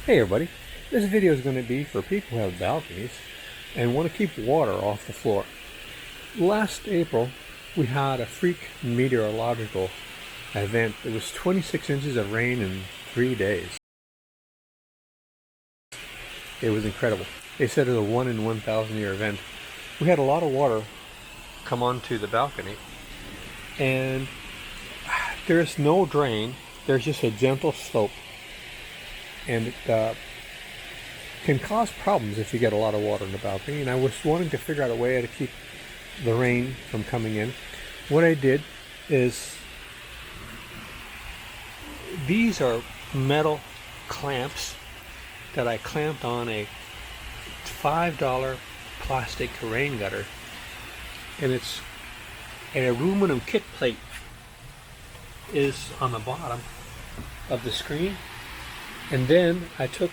Hey everybody, this video is going to be for people who have balconies and want to keep water off the floor. Last April we had a freak meteorological event. It was 26 inches of rain in 3 days. It was incredible. They said it was a 1 in 1,000 year event. We had a lot of water come onto the balcony, and there's no drain, there's just a gentle slope, and it can cause problems if you get a lot of water in the balcony. And I was wanting to figure out a way to keep the rain from coming in. What I did is, these are metal clamps that I clamped on a $5 plastic rain gutter, and it's an aluminum kit plate is on the bottom of the screen. And then I took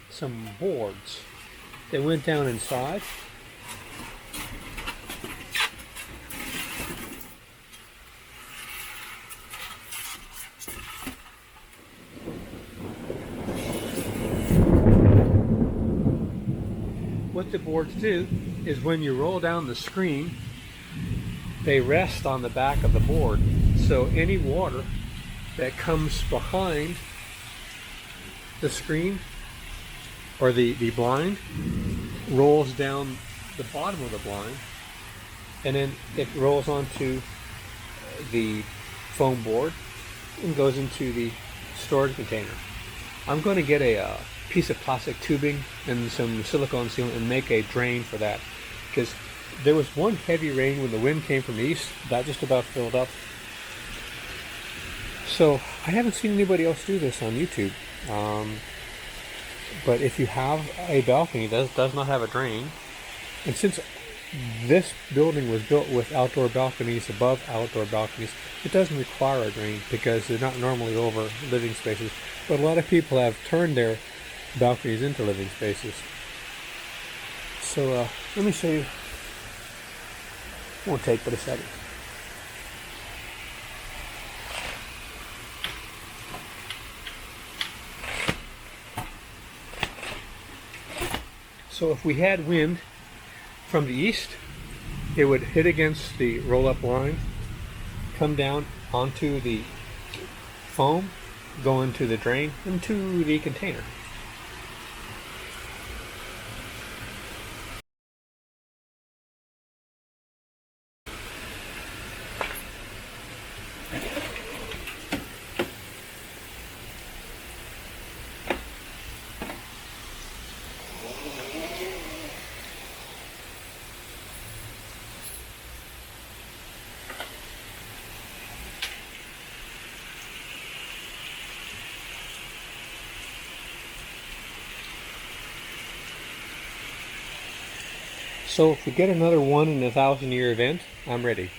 some boards that went down inside, what the boards do is when you roll down the screen, they rest on the back of the board, so any water that comes behind the screen or the blind rolls down the bottom of the blind, and then it rolls onto the foam board and goes into the storage container. I'm going to get a piece of plastic tubing and some silicone sealant and make a drain for that, because there was one heavy rain when the wind came from the east that just about filled up. So I haven't seen anybody else do this on YouTube, but if you have a balcony that does not have a drain, and since this building was built with outdoor balconies above outdoor balconies, it doesn't require a drain because they're not normally over living spaces. But a lot of people have turned their balconies into living spaces. So let me show you. Won't take but a second. So if we had wind from the east, it would hit against the roll-up line, come down onto the foam, go into the drain, into the container. So if we get another 1 in 1,000 year event, I'm ready.